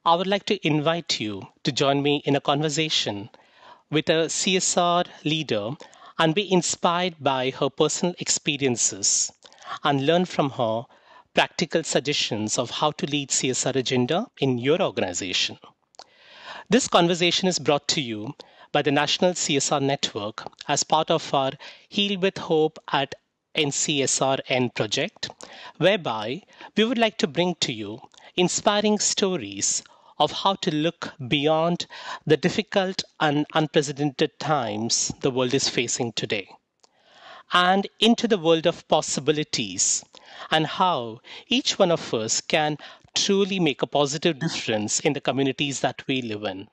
I would like to invite you to join me in a conversation with a CSR leader and be inspired by her personal experiences and learn from her practical suggestions of how to lead CSR agenda in your organization. This conversation is brought to you by the National CSR Network as part of our Heal with Hope at NCSRN project, whereby we would like to bring to you inspiring stories of how to look beyond the difficult and unprecedented times the world is facing today and into the world of possibilities and how each one of us can truly make a positive difference in the communities that we live in.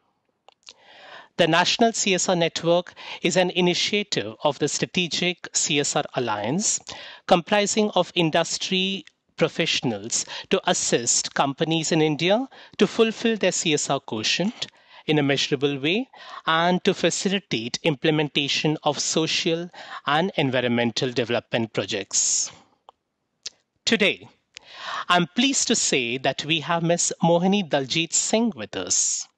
The National CSR Network is an initiative of the Strategic CSR Alliance, comprising of industry professionals to assist companies in India to fulfill their CSR quotient in a measurable way and to facilitate implementation of social and environmental development projects. Today, I'm pleased to say that we have Ms. Mohini Daljeet Singh with us.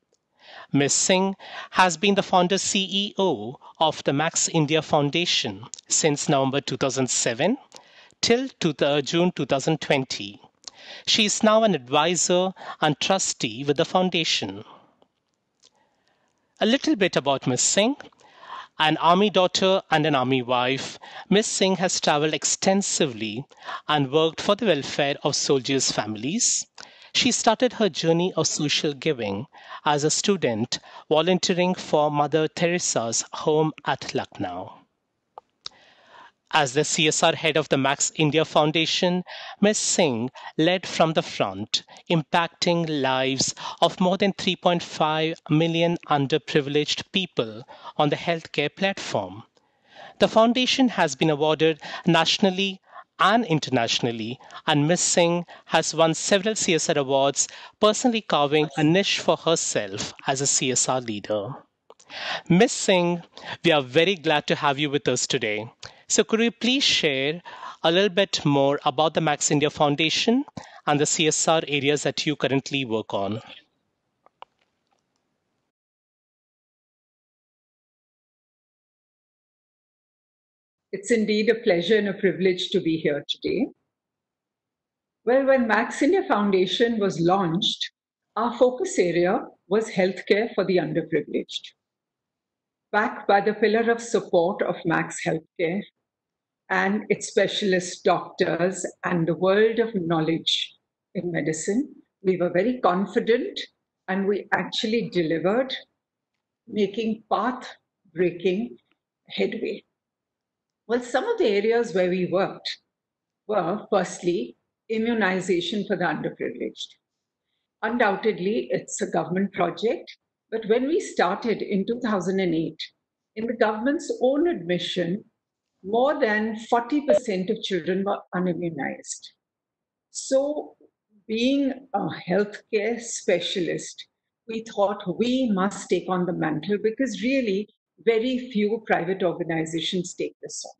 Ms. Singh has been the founder CEO of the Max India Foundation since November 2007 till June 2020. She is now an advisor and trustee with the foundation. A little bit about Ms. Singh. An army daughter and an army wife, Ms. Singh has traveled extensively and worked for the welfare of soldiers' families. She started her journey of social giving as a student, volunteering for Mother Teresa's home at Lucknow. As the CSR head of the Max India Foundation, Ms. Singh led from the front, impacting lives of more than 3.5 million underprivileged people on the healthcare platform. The foundation has been awarded nationally and internationally, and Ms. Singh has won several CSR awards, personally carving a niche for herself as a CSR leader. Ms. Singh, we are very glad to have you with us today. So, could you please share a little bit more about the Max India Foundation and the CSR areas that you currently work on? It's indeed a pleasure and a privilege to be here today. Well, when Max India Foundation was launched, our focus area was healthcare for the underprivileged. Backed by the pillar of support of Max Healthcare and its specialist doctors and the world of knowledge in medicine, we were very confident and we actually delivered, making path-breaking headway. Well, some of the areas where we worked were, firstly, immunization for the underprivileged. Undoubtedly, it's a government project, but when we started in 2008, in the government's own admission, more than 40% of children were unimmunized. So, being a healthcare specialist, we thought we must take on the mantle because really very few private organizations take this on.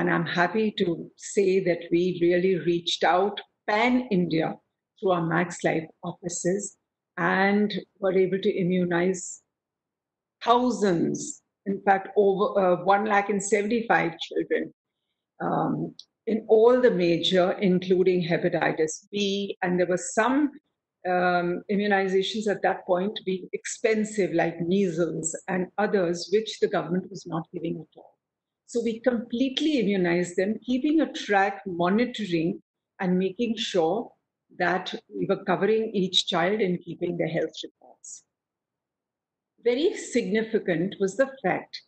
And I'm happy to say that we really reached out pan India through our Max Life offices and were able to immunize thousands, in fact, over 1,75,000 children in all the major, including hepatitis B. And there were some immunizations at that point being expensive, like measles and others, which the government was not giving at all. So we completely immunized them, keeping a track, monitoring, and making sure that we were covering each child and keeping their health records. Very significant was the fact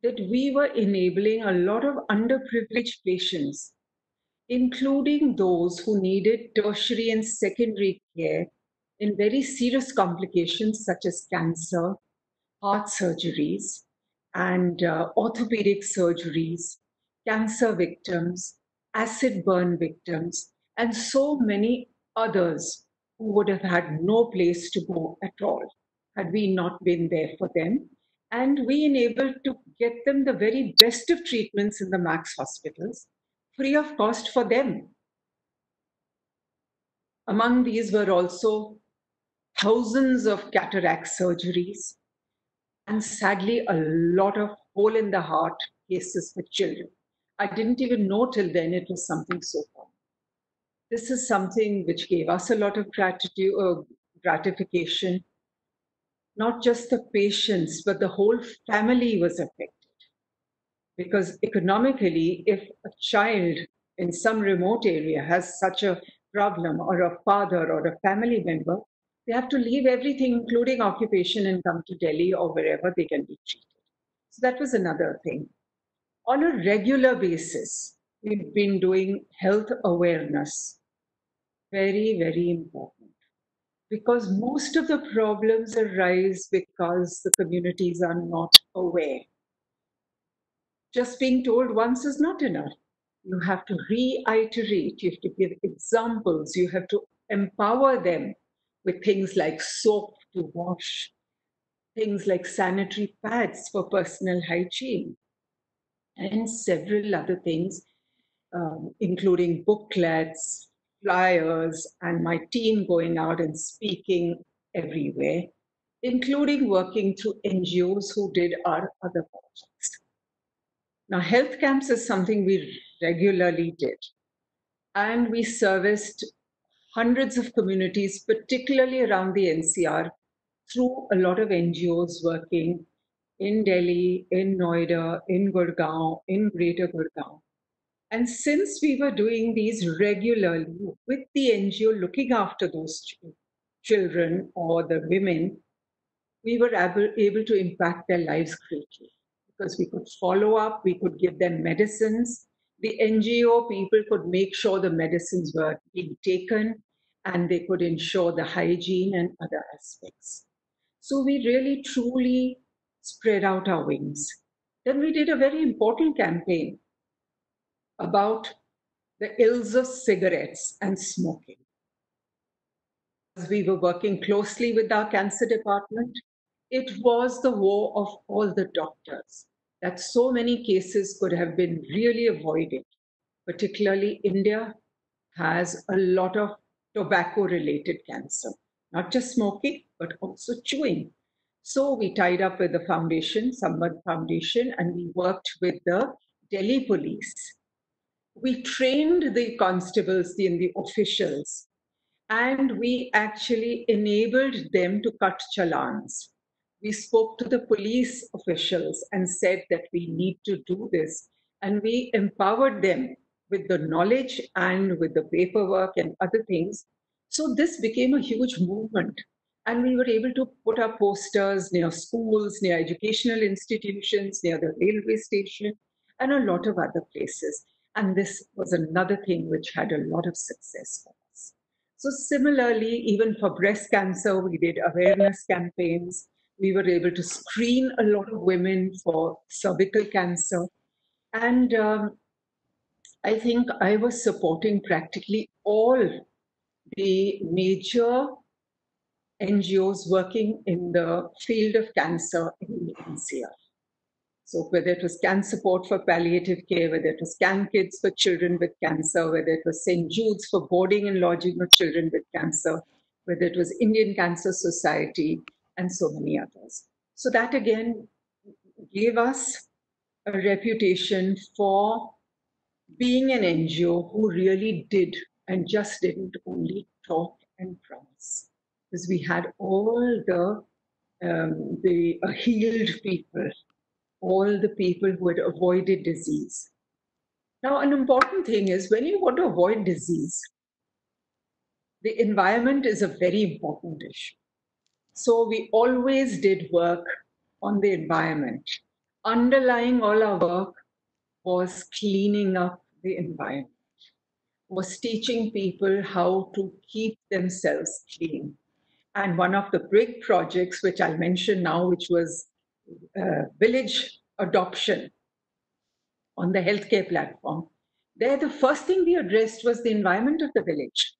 that we were enabling a lot of underprivileged patients, including those who needed tertiary and secondary care in very serious complications such as cancer, heart surgeries, and orthopedic surgeries, cancer victims, acid burn victims, and so many others who would have had no place to go at all had we not been there for them. And we enabled to get them the very best of treatments in the Max hospitals, free of cost for them. Among these were also thousands of cataract surgeries, and sadly, a lot of hole in the heart cases with children. I didn't even know till then it was something so common. This is something which gave us a lot of gratitude, gratification. Not just the patients, but the whole family was affected. Because economically, if a child in some remote area has such a problem, or a father or a family member, they have to leave everything, including occupation, and come to Delhi or wherever they can be treated. So that was another thing. On a regular basis, we've been doing health awareness. Very, very important. Because most of the problems arise because the communities are not aware. Just being told once is not enough. You have to reiterate, you have to give examples, you have to empower them with things like soap to wash, things like sanitary pads for personal hygiene, and several other things, including booklets, flyers, and my team going out and speaking everywhere, including working through NGOs who did our other projects. Now, health camps is something we regularly did, and we serviced hundreds of communities, particularly around the NCR, through a lot of NGOs working in Delhi, in Noida, in Gurgaon, in Greater Gurgaon. And since we were doing these regularly with the NGO looking after those children or the women, we were able to impact their lives greatly because we could follow up, we could give them medicines. The NGO people could make sure the medicines were being taken, and they could ensure the hygiene and other aspects. So we really truly spread out our wings. Then we did a very important campaign about the ills of cigarettes and smoking. We were working closely with our cancer department. It was the war of all the doctors that so many cases could have been really avoided. Particularly, India has a lot of tobacco related cancer, not just smoking, but also chewing. So we tied up with the foundation, Sambandh Foundation, and we worked with the Delhi police. We trained the constables and the officials, and we actually enabled them to cut challans. We spoke to the police officials and said that we need to do this, and we empowered them with the knowledge and with the paperwork and other things. So this became a huge movement, and we were able to put our posters near schools, near educational institutions, near the railway station, and a lot of other places. And this was another thing which had a lot of success for us. So similarly, even for breast cancer, we did awareness campaigns. We were able to screen a lot of women for cervical cancer. And I think I was supporting practically all the major NGOs working in the field of cancer in the NCR. So whether it was Can Support for palliative care, whether it was Can Kids for children with cancer, whether it was St. Jude's for boarding and lodging of children with cancer, whether it was Indian Cancer Society, and so many others. So that again gave us a reputation for being an NGO who really did and just didn't only talk and promise. Because we had all the healed people, all the people who had avoided disease. Now, an important thing is when you want to avoid disease, the environment is a very important issue. So we always did work on the environment. Underlying all our work was cleaning up the environment, was teaching people how to keep themselves clean. And one of the big projects, which I'll mention now, which was village adoption on the healthcare platform, there the first thing we addressed was the environment of the village.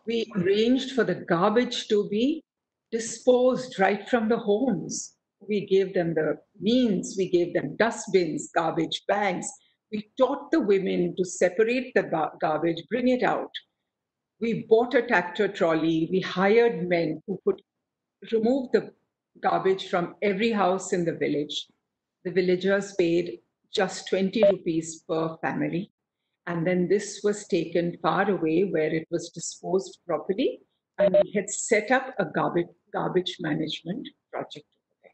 We arranged for the garbage to be disposed right from the homes. We gave them the means, we gave them dustbins, garbage bags. We taught the women to separate the garbage, bring it out. We bought a tractor trolley. We hired men who could remove the garbage from every house in the village. The villagers paid just 20 rupees per family. And then this was taken far away where it was disposed properly. And we had set up a garbage management project over there.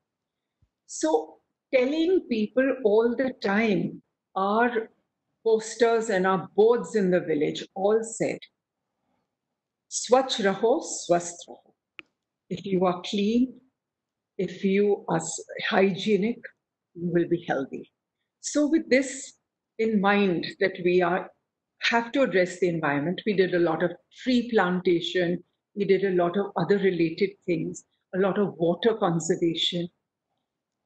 So telling people all the time, our posters and our boards in the village all said, Swachh raho, swasth raho. If you are clean, if you are hygienic, you will be healthy. So with this in mind that have to address the environment, we did a lot of tree plantation, we did a lot of other related things, a lot of water conservation.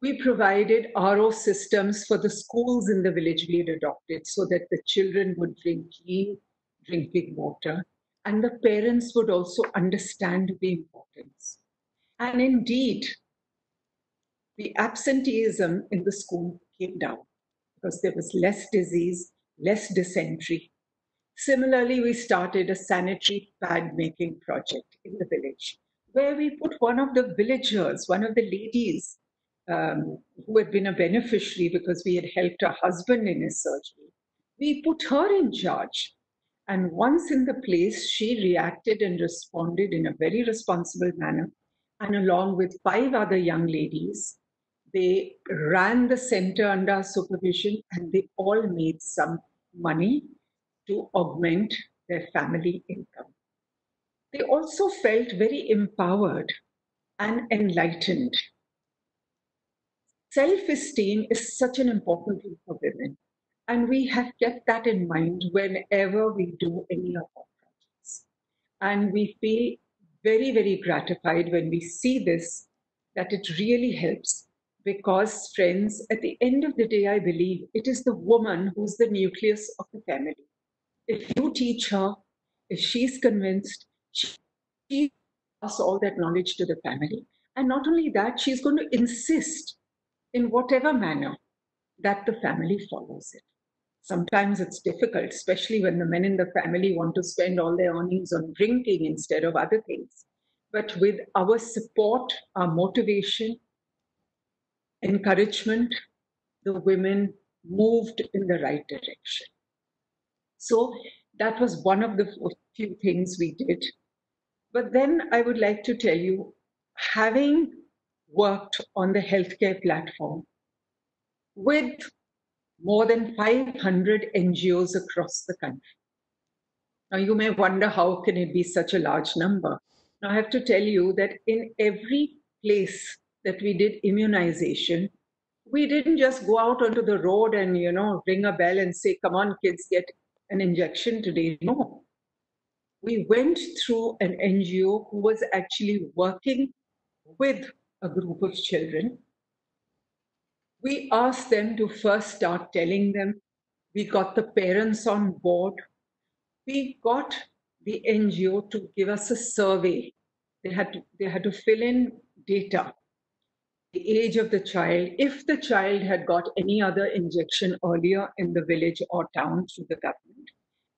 We provided RO systems for the schools in the village we had adopted so that the children would drink clean drinking water and the parents would also understand the importance. And indeed, the absenteeism in the school came down because there was less disease, less dysentery. Similarly, we started a sanitary pad making project in the village where we put one of the villagers, one of the ladies who had been a beneficiary because we had helped her husband in his surgery. We put her in charge. And once in the place, she reacted and responded in a very responsible manner. And along with 5 other young ladies, they ran the center under supervision and they all made some money to augment their family income. They also felt very empowered and enlightened. Self-esteem is such an important thing for women, and we have kept that in mind whenever we do any of our projects. And we feel very, very gratified when we see this, that it really helps. Because, friends, at the end of the day, I believe it is the woman who's the nucleus of the family. If you teach her, if she's convinced, she pass all that knowledge to the family. And not only that, she's going to insist in whatever manner that the family follows it. Sometimes it's difficult, especially when the men in the family want to spend all their earnings on drinking instead of other things. But with our support, our motivation, encouragement, the women moved in the right direction. So that was one of the few things we did. But then I would like to tell you, having worked on the healthcare platform with more than 500 NGOs across the country. Now you may wonder, how can it be such a large number? Now I have to tell you that in every place that we did immunization, we didn't just go out onto the road and, ring a bell and say, come on, kids, get an injection today. No. We went through an NGO who was actually working with a group of children. We asked them to first start telling them. We got the parents on board. We got the NGO to give us a survey. They had to fill in data, the age of the child, if the child had got any other injection earlier in the village or town through the government,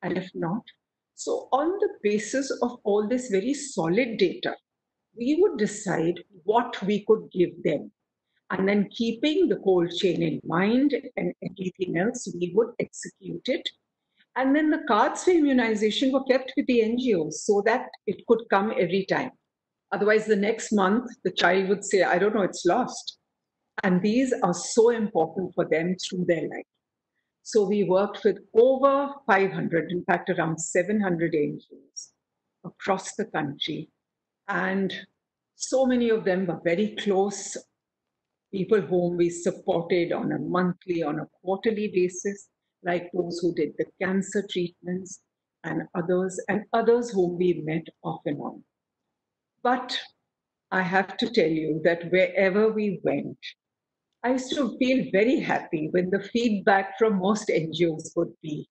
and if not. So on the basis of all this very solid data, we would decide what we could give them. And then keeping the cold chain in mind and everything else, we would execute it. And then the cards for immunization were kept with the NGOs so that it could come every time. Otherwise, the next month, the child would say, I don't know, it's lost. And these are so important for them through their life. So we worked with over 500, in fact, around 700 NGOs across the country. And so many of them were very close, people whom we supported on a monthly, on a quarterly basis, like those who did the cancer treatments and others whom we met off and on. But I have to tell you that wherever we went, I used to feel very happy when the feedback from most NGOs would be,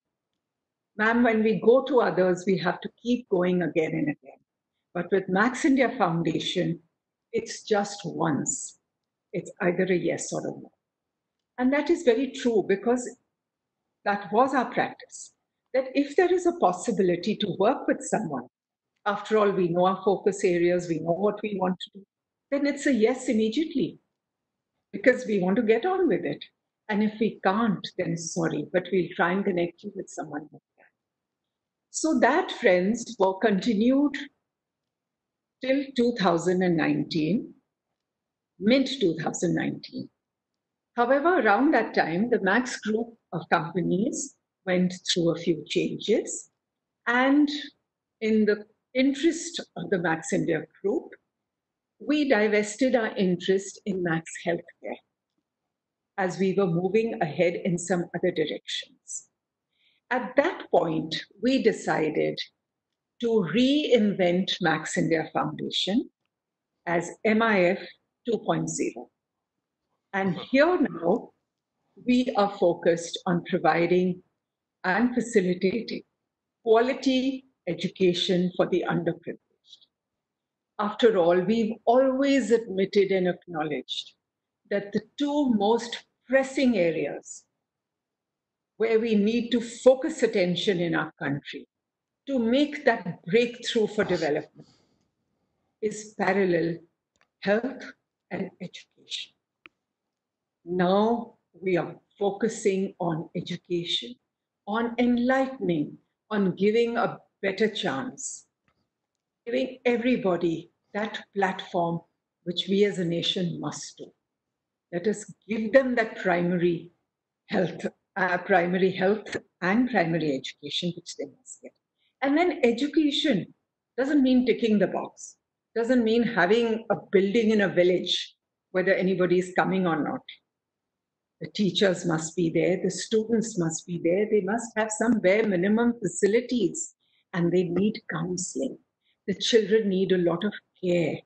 ma'am, when we go to others, we have to keep going again and again. But with Max India Foundation, it's just once. It's either a yes or a no. And that is very true because that was our practice. That if there is a possibility to work with someone, after all, we know our focus areas, we know what we want to do, then it's a yes immediately because we want to get on with it. And if we can't, then sorry, but we'll try and connect you with someone who can. So that, friends, were continued till 2019, mid 2019. However, around that time, the Max group of companies went through a few changes. And in the interest of the Max India group, we divested our interest in Max Healthcare as we were moving ahead in some other directions. At that point, we decided to reinvent Max India Foundation as MIF 2.0. And here now, we are focused on providing and facilitating quality education for the underprivileged. After all, we've always admitted and acknowledged that the two most pressing areas where we need to focus attention in our country to make that breakthrough for development is parallel health and education. Now we are focusing on education, on enlightening, on giving a better chance, giving everybody that platform which we as a nation must do. Let us give them that primary health and primary education which they must get. And then education doesn't mean ticking the box, doesn't mean having a building in a village, whether anybody is coming or not. The teachers must be there, the students must be there, they must have some bare minimum facilities, and they need counseling. The children need a lot of care.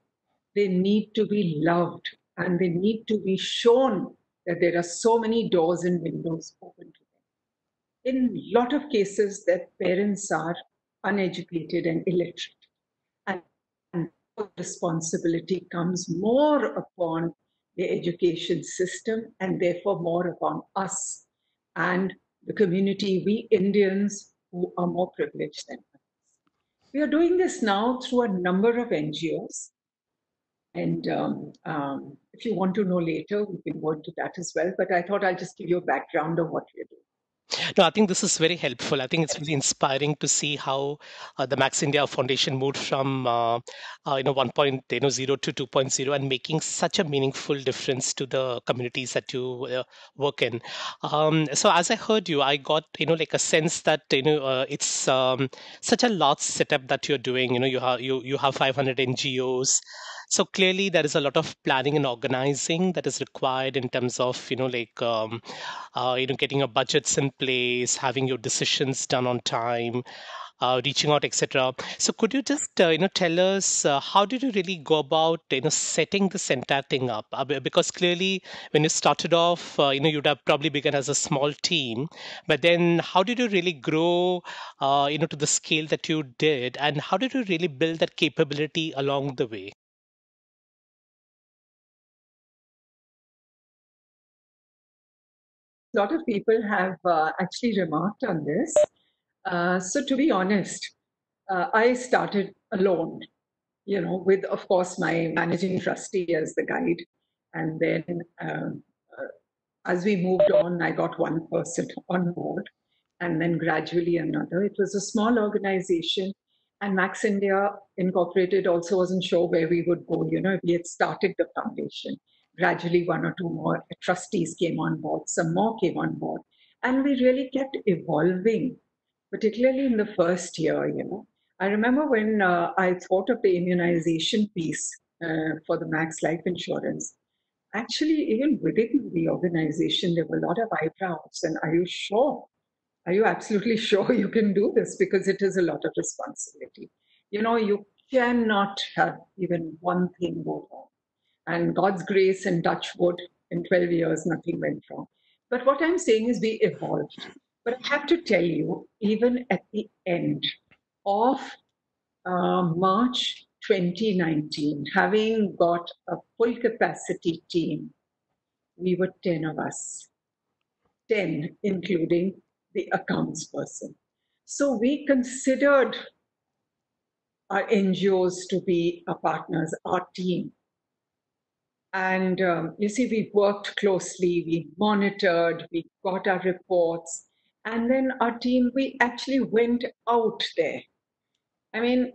They need to be loved, and they need to be shown that there are so many doors and windows open to them. In a lot of cases, that parents are uneducated and illiterate. And responsibility comes more upon the education system and therefore more upon us and the community, we Indians who are more privileged than us. We are doing this now through a number of NGOs. And if you want to know later, we can go into that as well. But I thought I'll just give you a background of what we're doing. No, I think this is very helpful. I think it's really inspiring to see how the Max India Foundation moved from 1.0 to 2.0 and making such a meaningful difference to the communities that you work in. So as I heard you, I got like a sense that it's such a large setup that you're doing. You have 500 NGOs. So clearly there is a lot of planning and organizing that is required in terms of getting your budgets in place, having your decisions done on time, reaching out, etc. So could you just tell us how did you really go about setting this entire thing up? Because clearly when you started off, you'd have probably begun as a small team, but then how did you really grow to the scale that you did, and how did you really build that capability along the way? A lot of people have actually remarked on this. So to be honest, I started alone, with, of course, my managing trustee as the guide. And then as we moved on, I got one person on board and then gradually another. It was a small organization. And Max India Incorporated also wasn't sure where we would go. We had started the foundation. Gradually, one or two more trustees came on board, some more came on board. And we really kept evolving, particularly in the first year. I remember when I thought of the immunization piece for the Max Life Insurance, actually, even within the organization, there were a lot of eyebrows. And are you sure? Are you absolutely sure you can do this? Because it is a lot of responsibility. You cannot have even one thing go wrong. And God's grace and touch wood, in 12 years, nothing went wrong. But what I'm saying is we evolved. But I have to tell you, even at the end of March 2019, having got a full capacity team, we were 10 of us, 10, including the accounts person. So we considered our NGOs to be our partners, our team. And you see, we worked closely, we monitored, we got our reports. And then our team, we actually went out there. I mean,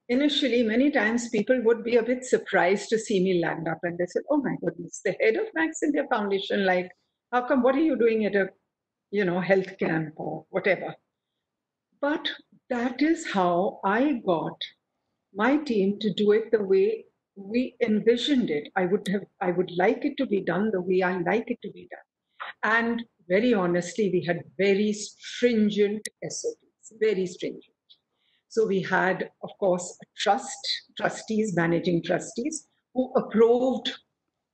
initially, many times people would be a bit surprised to see me land up and they said, oh my goodness, the head of Max India Foundation, like, how come, what are you doing at a, health camp or whatever? But that is how I got my team to do it the way we envisioned it. I would like it to be done the way I like it to be done. And very honestly, we had very stringent SOPs, very stringent. So we had, of course, trustees, managing trustees, who approved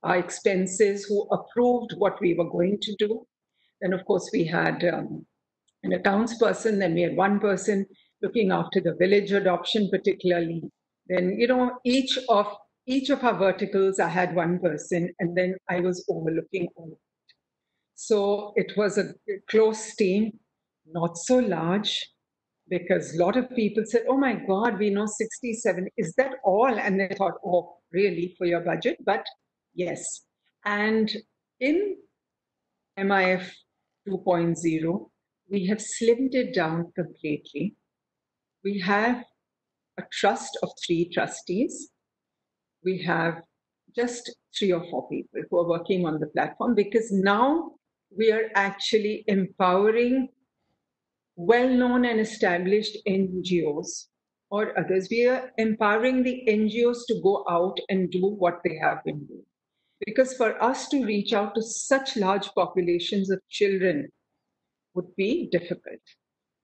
our expenses, who approved what we were going to do. Then, of course, we had an accounts person, then we had one person looking after the village adoption particularly. Then, each of our verticals, I had one person, and then I was overlooking all of it. So it was a close team, not so large, because a lot of people said, oh my God, we know 67. Is that all? And they thought, oh, really, for your budget? But yes. And in MIF 2.0, we have slimmed it down completely. We have a trust of 3 trustees. We have just 3 or 4 people who are working on the platform, because now we are actually empowering well-known and established NGOs or others. We are empowering the NGOs to go out and do what they have been doing. Because for us to reach out to such large populations of children would be difficult.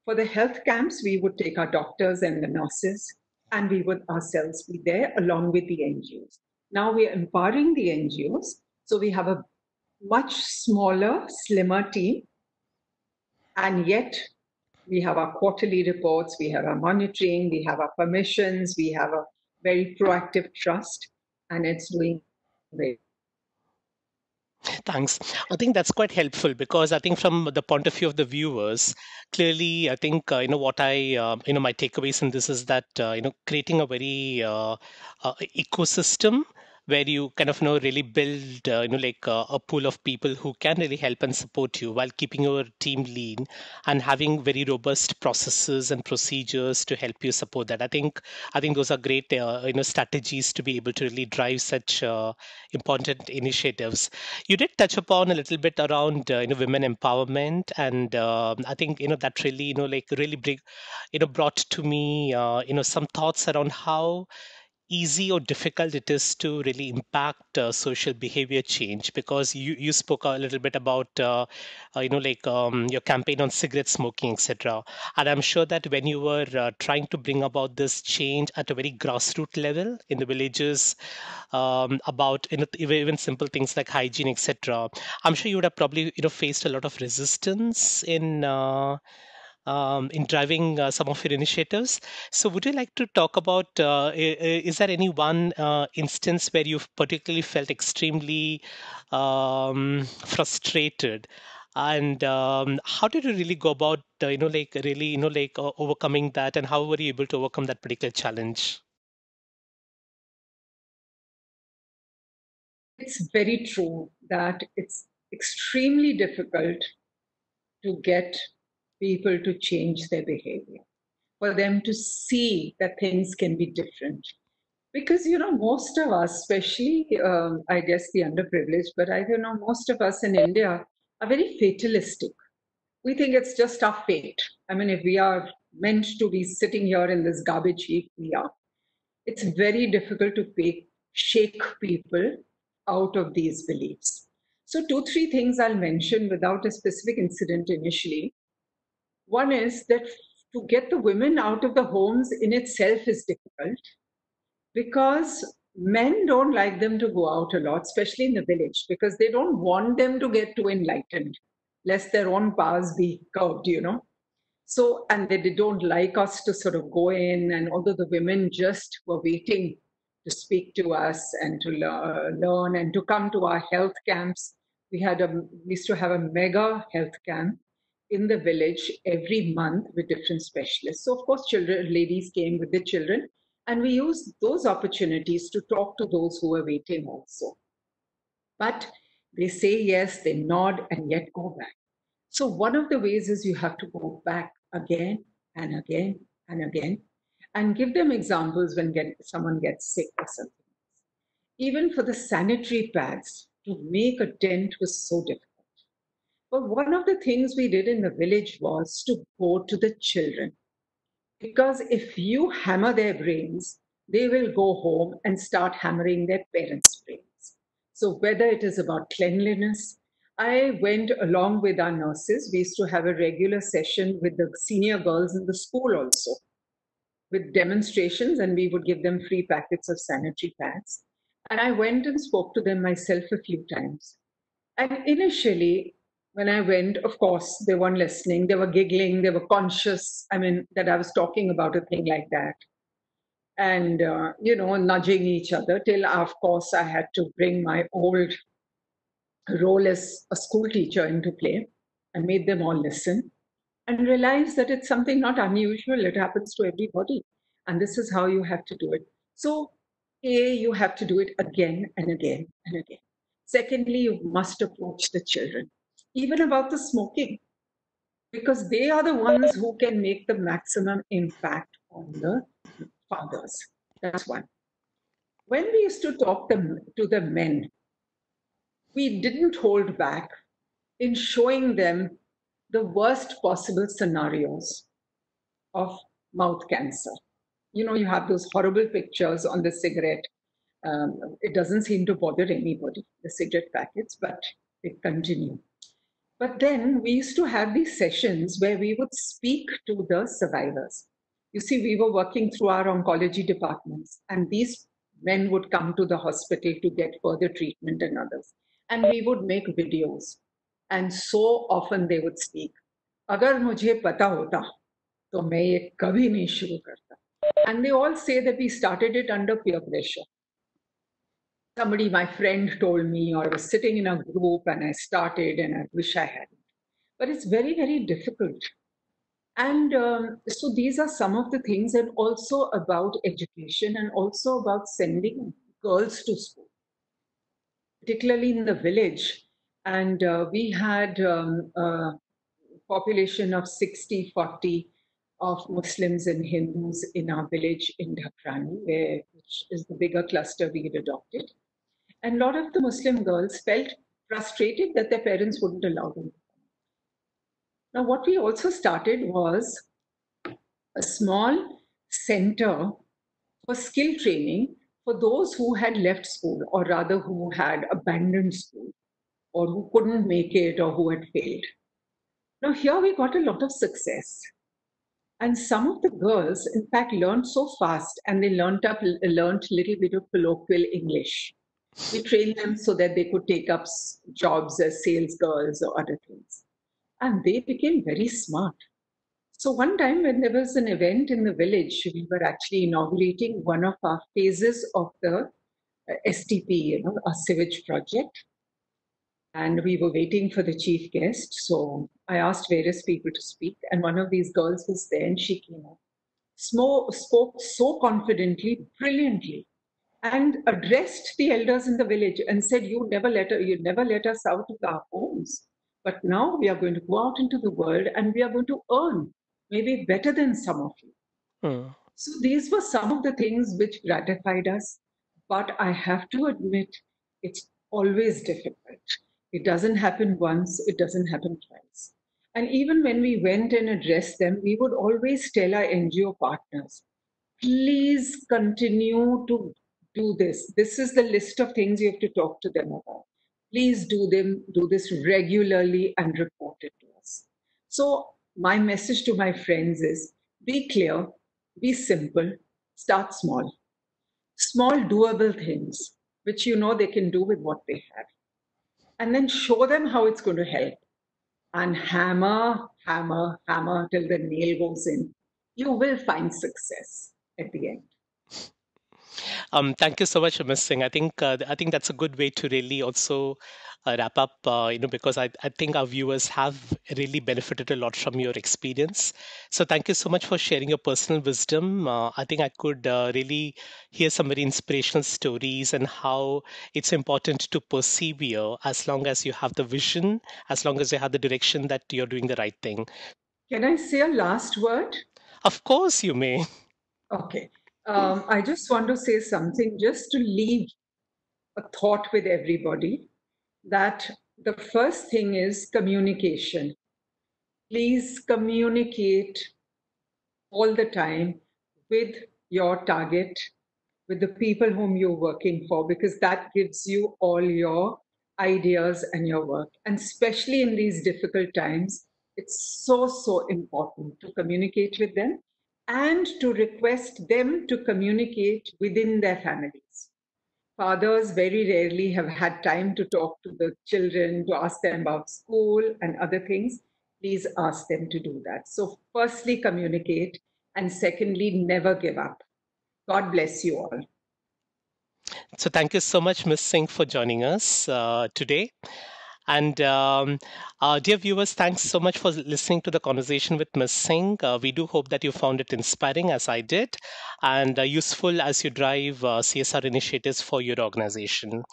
For the health camps, we would take our doctors and the nurses, and we would ourselves be there along with the NGOs. Now we are empowering the NGOs, so we have a much smaller, slimmer team, and yet we have our quarterly reports, we have our monitoring, we have our permissions, we have a very proactive trust, and it's doing very. Thanks. I think that's quite helpful because I think from the point of view of the viewers, clearly, I think what my takeaways in this is that creating a very ecosystem where you kind of really build like a pool of people who can really help and support you while keeping your team lean and having very robust processes and procedures to help you support that. I think those are great strategies to be able to really drive such important initiatives. You did touch upon a little bit around women empowerment, and I think that really like really brought to me some thoughts around how easy or difficult it is to really impact social behavior change, because you spoke a little bit about like your campaign on cigarette smoking, etc. And I'm sure that when you were trying to bring about this change at a very grassroots level in the villages, about even simple things like hygiene, etc., I'm sure you would have probably faced a lot of resistance in driving some of your initiatives. So, would you like to talk about is there any one instance where you've particularly felt extremely frustrated? And how did you really go about, like really, like overcoming that? And how were you able to overcome that particular challenge? It's very true that it's extremely difficult to get people to change their behavior, for them to see that things can be different. Because, most of us, especially, I guess, the underprivileged, but most of us in India are very fatalistic. We think it's just our fate. I mean, if we are meant to be sitting here in this garbage heap, we are. It's very difficult to shake people out of these beliefs. So, 2, 3 things I'll mention without a specific incident initially. One is that to get the women out of the homes in itself is difficult, because men don't like them to go out a lot, especially in the village, because they don't want them to get too enlightened, lest their own powers be curbed. So, and they don't like us to sort of go in, and although the women just were waiting to speak to us and to learn and to come to our health camps. We used to have a mega health camp in the village every month with different specialists. So of course, ladies came with the children, And we used those opportunities to talk to those who were waiting also. But they say yes, they nod, and yet go back. So one of the ways is you have to go back again and again and again and give them examples when someone gets sick or something. Even for the sanitary pads, to make a dent was so difficult. But one of the things we did in the village was to go to the children. Because if you hammer their brains, they will go home and start hammering their parents' brains. So, whether it is about cleanliness, I went along with our nurses. We used to have a regular session with the senior girls in the school also, with demonstrations, and we would give them free packets of sanitary pads. And I went and spoke to them myself a few times. And initially, when I went, of course, they weren't listening. They were giggling. They were conscious. I mean, that I was talking about a thing like that. And, nudging each other till, of course, I had to bring my old role as a school teacher into play and made them all listen and realize that it's something not unusual. It happens to everybody. And this is how you have to do it. So, you have to do it again and again and again. Secondly, you must approach the children, even about the smoking, because they are the ones who can make the maximum impact on the fathers. That's one. When we used to talk to the men, we didn't hold back in showing them the worst possible scenarios of mouth cancer. You have those horrible pictures on the cigarette. It doesn't seem to bother anybody, the cigarette packets, but they continue. But then we used to have these sessions where we would speak to the survivors. You see, we were working through our oncology departments, and these men would come to the hospital to get further treatment and others. And we would make videos. And so often they would speak, अगर मुझे पता होता तो मैं ये कभी नहीं शुरू करता. And they all say that we started it under peer pressure. Somebody, my friend, told me, or I was sitting in a group and I started and I wish I hadn't. But it's very, very difficult. And so these are some of the things, and also about education and also about sending girls to school, particularly in the village. And we had a population of 60-40 of Muslims and Hindus in our village in Dhakrani, which is the bigger cluster we had adopted. And a lot of the Muslim girls felt frustrated that their parents wouldn't allow them. Now, what we also started was a small center for skill training for those who had left school, or rather who had abandoned school, or who couldn't make it, or who had failed. Now, here we got a lot of success. And some of the girls, in fact, learned so fast, and they learned a little bit of colloquial English. We trained them so that they could take up jobs as sales girls or other things. And they became very smart. So one time when there was an event in the village, we were actually inaugurating one of our phases of the STP, a sewage project. And we were waiting for the chief guest. So I asked various people to speak. And one of these girls was there, and she came up, spoke so confidently, brilliantly, and addressed the elders in the village and said, you never let us out of our homes. But now we are going to go out into the world and we are going to earn, maybe better than some of you. So these were some of the things which gratified us. But I have to admit, it's always difficult. It doesn't happen once, it doesn't happen twice. And even when we went and addressed them, we would always tell our NGO partners, please continue to do this. This is the list of things you have to talk to them about. Please do this regularly and report it to us. So my message to my friends is, be clear, be simple, start small. Small doable things, which they can do with what they have. And then show them how it's going to help. And hammer, hammer, hammer till the nail goes in. You will find success at the end. Thank you so much, Ms. Singh. I think that's a good way to really also wrap up. Because I think our viewers have really benefited a lot from your experience. So thank you so much for sharing your personal wisdom. I think I could really hear some very inspirational stories and how it's important to persevere as long as you have the vision, as long as you have the direction that you're doing the right thing. Can I say a last word? Of course, you may. Okay. I just want to say something just to leave a thought with everybody that the first thing is communication. Please communicate all the time with your target, with the people whom you're working for, because that gives you all your ideas and your work. And especially in these difficult times, it's so, so important to communicate with them and to request them to communicate within their families. Fathers very rarely have had time to talk to the children, to ask them about school and other things. Please ask them to do that. So, firstly, communicate, and secondly, never give up. God bless you all. So thank you so much, Ms. Singh, for joining us today. And dear viewers, thanks so much for listening to the conversation with Ms. Singh. We do hope that you found it inspiring, as I did, and useful as you drive CSR initiatives for your organization.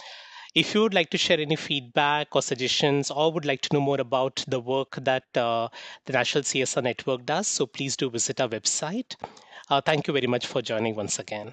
If you would like to share any feedback or suggestions, or would like to know more about the work that the National CSR Network does, so please do visit our website. Thank you very much for joining once again.